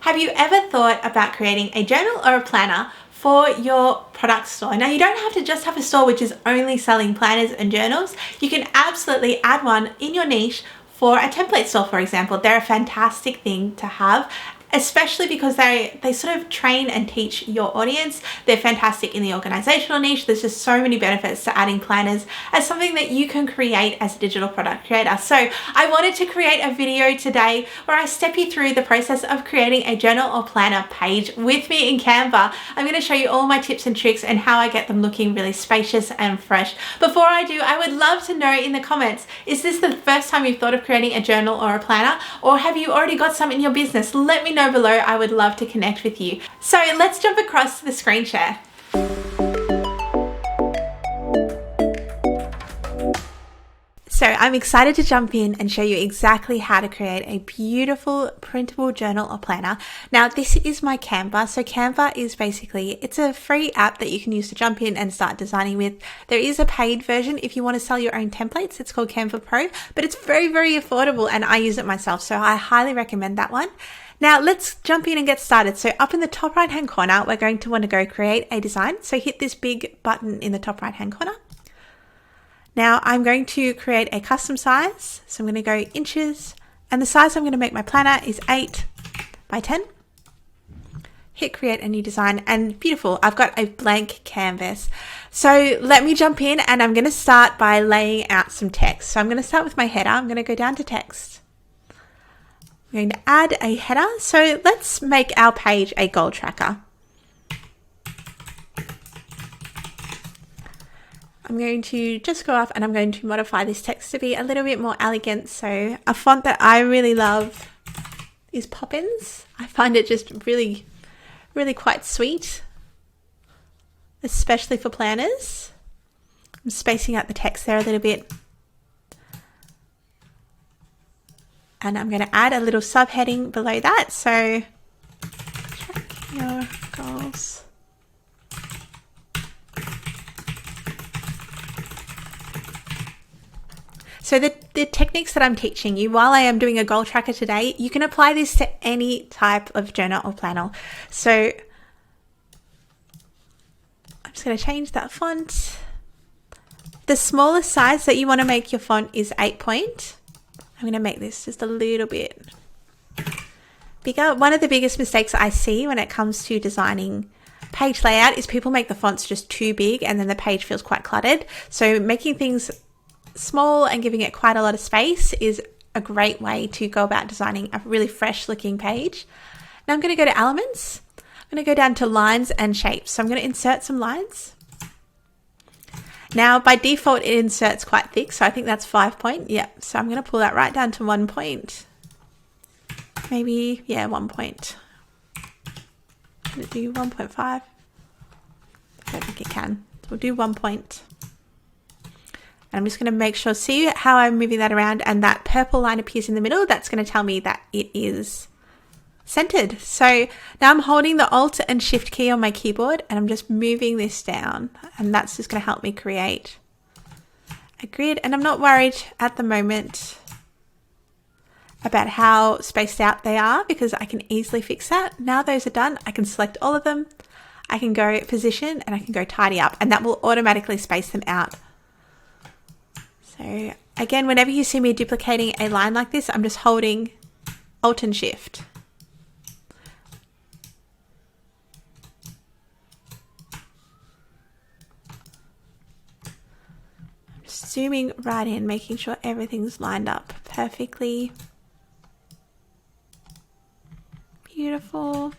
Have you ever thought about creating a journal or a planner for your product store? Now, you don't have to just have a store which is only selling planners and journals. You can absolutely add one in your niche for a template store, for example. They're a fantastic thing to have, especially because they sort of train and teach your audience. They're fantastic in the organizational niche. There's just so many benefits to adding planners as something that you can create as a digital product creator. So I wanted to create a video today where I step you through the process of creating a journal or planner page with me in Canva. I'm going to show you all my tips and tricks and how I get them looking really spacious and fresh. Before I do, I would love to know in the comments, is this the first time you've thought of creating a journal or a planner, or have you already got some in your business? Let me know below. I would love to connect with you. So let's jump across to the screen share. So I'm excited to jump in and show you exactly how to create a beautiful printable journal or planner. Now, this is my Canva. So Canva is basically, it's a free app that you can use to jump in and start designing with. There is a paid version if you want to sell your own templates. It's called Canva Pro, but it's very, very affordable and I use it myself. So I highly recommend that one. Now let's jump in and get started. So up in the top right hand corner, we're going to want to go create a design. So hit this big button in the top right hand corner. Now I'm going to create a custom size. So I'm going to go inches, and the size I'm going to make my planner is 8 by 10. Hit create a new design, and beautiful, I've got a blank canvas. So let me jump in, and I'm going to start by laying out some text. So I'm going to start with my header. I'm going to go down to text. I'm going to add a header. So let's make our page a goal tracker. I'm going to just go off and I'm going to modify this text to be a little bit more elegant. So a font that I really love is Poppins. I find it just really, really quite sweet, especially for planners. I'm spacing out the text there a little bit. And I'm going to add a little subheading below that. So, track your goals. So the techniques that I'm teaching you while I am doing a goal tracker today, you can apply this to any type of journal or planner. So I'm just going to change that font. The smallest size that you want to make your font is 8 point. I'm going to make this just a little bit bigger. One of the biggest mistakes I see when it comes to designing page layout is people make the fonts just too big and then the page feels quite cluttered. So making things small and giving it quite a lot of space is a great way to go about designing a really fresh looking page. Now I'm going to go to elements. I'm going to go down to lines and shapes. So I'm going to insert some lines. Now, by default, it inserts quite thick, so I think that's 5 point. Yep, so I'm going to pull that right down to 1 point. Maybe, yeah, 1 point. I'm going to do 1.5. I don't think it can. So we'll do 1 point. And I'm just going to make sure, see how I'm moving that around and that purple line appears in the middle. That's going to tell me that it is centered. So now I'm holding the Alt and Shift key on my keyboard and I'm just moving this down, and that's just going to help me create a grid. And I'm not worried at the moment about how spaced out they are because I can easily fix that. Now those are done, I can select all of them. I can go position and I can go tidy up, and that will automatically space them out. So again, whenever you see me duplicating a line like this, I'm just holding Alt and Shift. Zooming right in, making sure everything's lined up perfectly. Beautiful.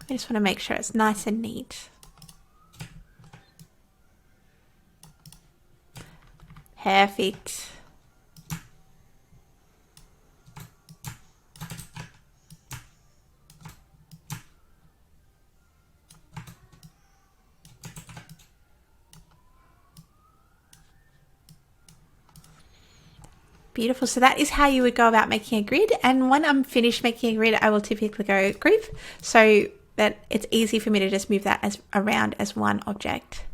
I just want to make sure it's nice and neat. Perfect. Beautiful. So that is how you would go about making a grid. And when I'm finished making a grid, I will typically go group so that it's easy for me to just move that around as one object.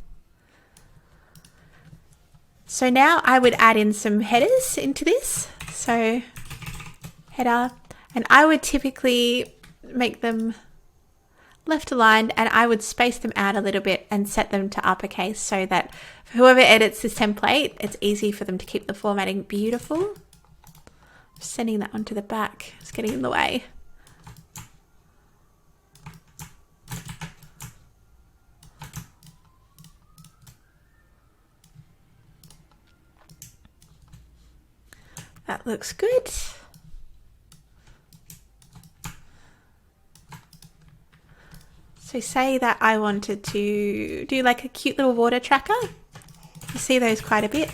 So now I would add in some headers into this. So header, and I would typically make them left aligned, and I would space them out a little bit and set them to uppercase so that whoever edits this template, it's easy for them to keep the formatting beautiful. Sending that onto the back, it's getting in the way. That looks good. So say that I wanted to do like a cute little water tracker. You see those quite a bit.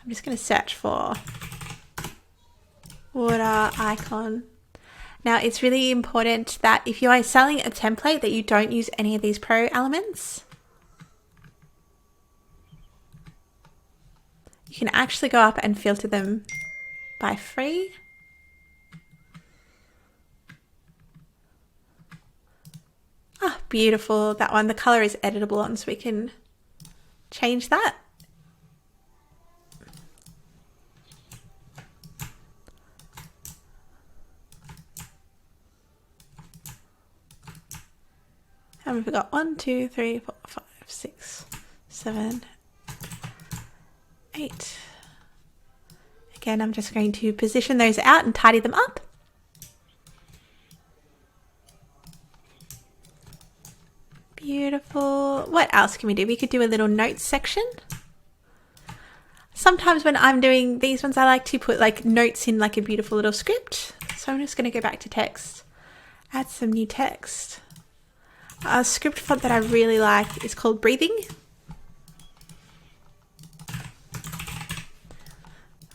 I'm just going to search for water icon. Now it's really important that if you are selling a template that you don't use any of these pro elements. You can actually go up and filter them by free. Ah, beautiful. That one, the color is editable on, so we can change that. How many have we got? 1, 2, 3, 4, 5, 6, 7, 8. Again, I'm just going to position those out and tidy them up. Beautiful. What else can we do? We could do a little notes section. Sometimes when I'm doing these ones, I like to put like notes in like a beautiful little script. So I'm just going to go back to text, add some new text. A script font that I really like is called Breathing.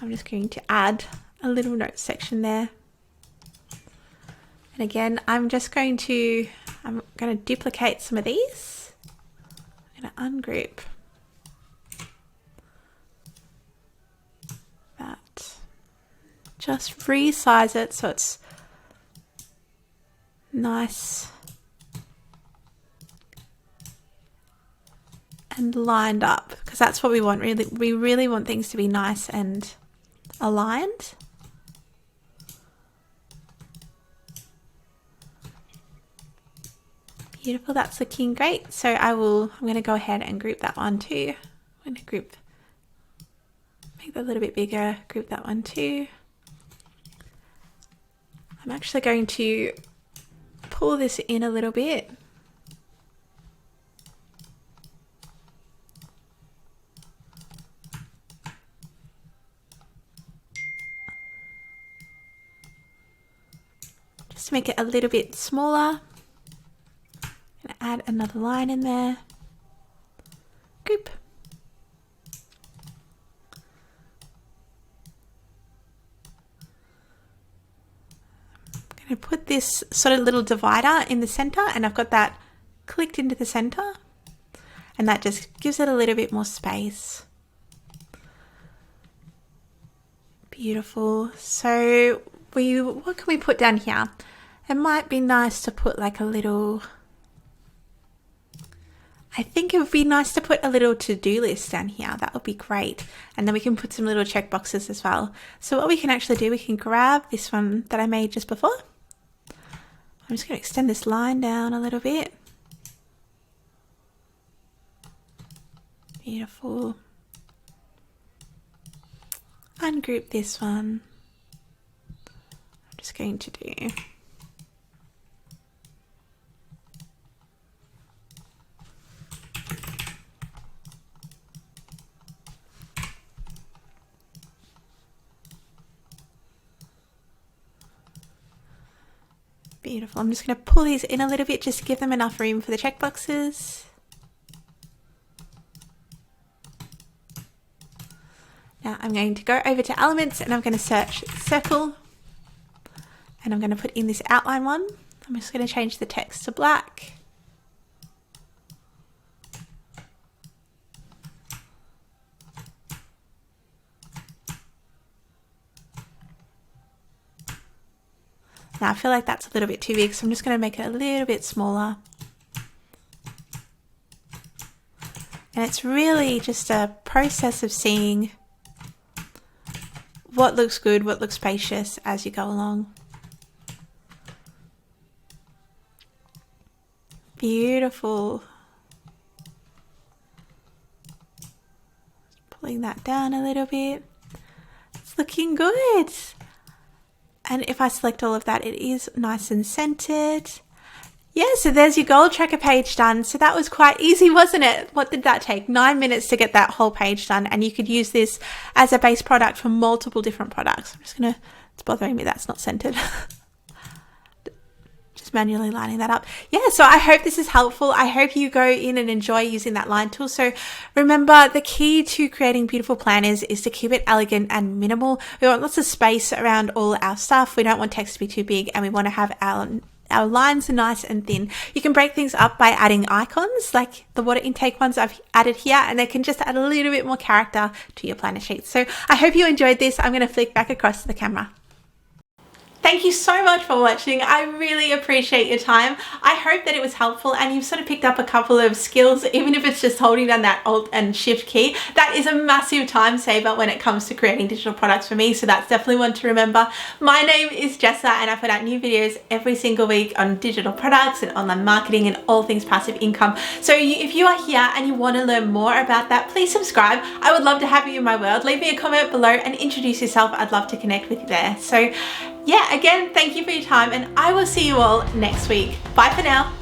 I'm just going to add a little note section there. And again, I'm going to duplicate some of these. I'm going to ungroup that. Just resize it so it's nice and lined up, because that's what we want. Really, we really want things to be nice and aligned. Beautiful, that's looking great. So I'm going to go ahead and group that one too. I'm going to make that a little bit bigger, group that one too. I'm actually going to pull this in a little bit. To make it a little bit smaller. I'm going to add another line in there. Group. I'm going to put this sort of little divider in the center, and I've got that clicked into the center, and that just gives it a little bit more space. Beautiful. So what can we put down here? It might be nice to put like a little, I think it would be nice to put a little to-do list down here. That would be great. And then we can put some little checkboxes as well. So what we can actually do, we can grab this one that I made just before. I'm just going to extend this line down a little bit. Beautiful. Ungroup this one. I'm just going to do beautiful. I'm just going to pull these in a little bit just to give them enough room for the checkboxes. Now I'm going to go over to elements and I'm going to search circle, and I'm going to put in this outline one. I'm just going to change the text to black. Now I feel like that's a little bit too big, so I'm just going to make it a little bit smaller. And it's really just a process of seeing what looks good, what looks spacious as you go along. Beautiful. Pulling that down a little bit. It's looking good. And if I select all of that, it is nice and centered. Yeah, so there's your goal tracker page done. So that was quite easy, wasn't it? What did that take? 9 minutes to get that whole page done. And you could use this as a base product for multiple different products. I'm just gonna, it's bothering me that's not centered. Just manually lining that up. Yeah, so I hope this is helpful. I hope you go in and enjoy using that line tool. So remember, the key to creating beautiful planners is to keep it elegant and minimal. We want lots of space around all our stuff. We don't want text to be too big, and we want to have our lines are nice and thin. You can break things up by adding icons like the water intake ones I've added here, and they can just add a little bit more character to your planner sheet. So I hope you enjoyed this. I'm going to flick back across to the camera. Thank you so much for watching. I really appreciate your time. I hope that it was helpful and you've sort of picked up a couple of skills, even if it's just holding down that Alt and Shift key. That is a massive time saver when it comes to creating digital products for me, so that's definitely one to remember. My name is Jessa and I put out new videos every single week on digital products and online marketing and all things passive income. So if you are here and you want to learn more about that, please subscribe. I would love to have you in my world. Leave me a comment below and introduce yourself. I'd love to connect with you there. So yeah, again, thank you for your time and I will see you all next week. Bye for now.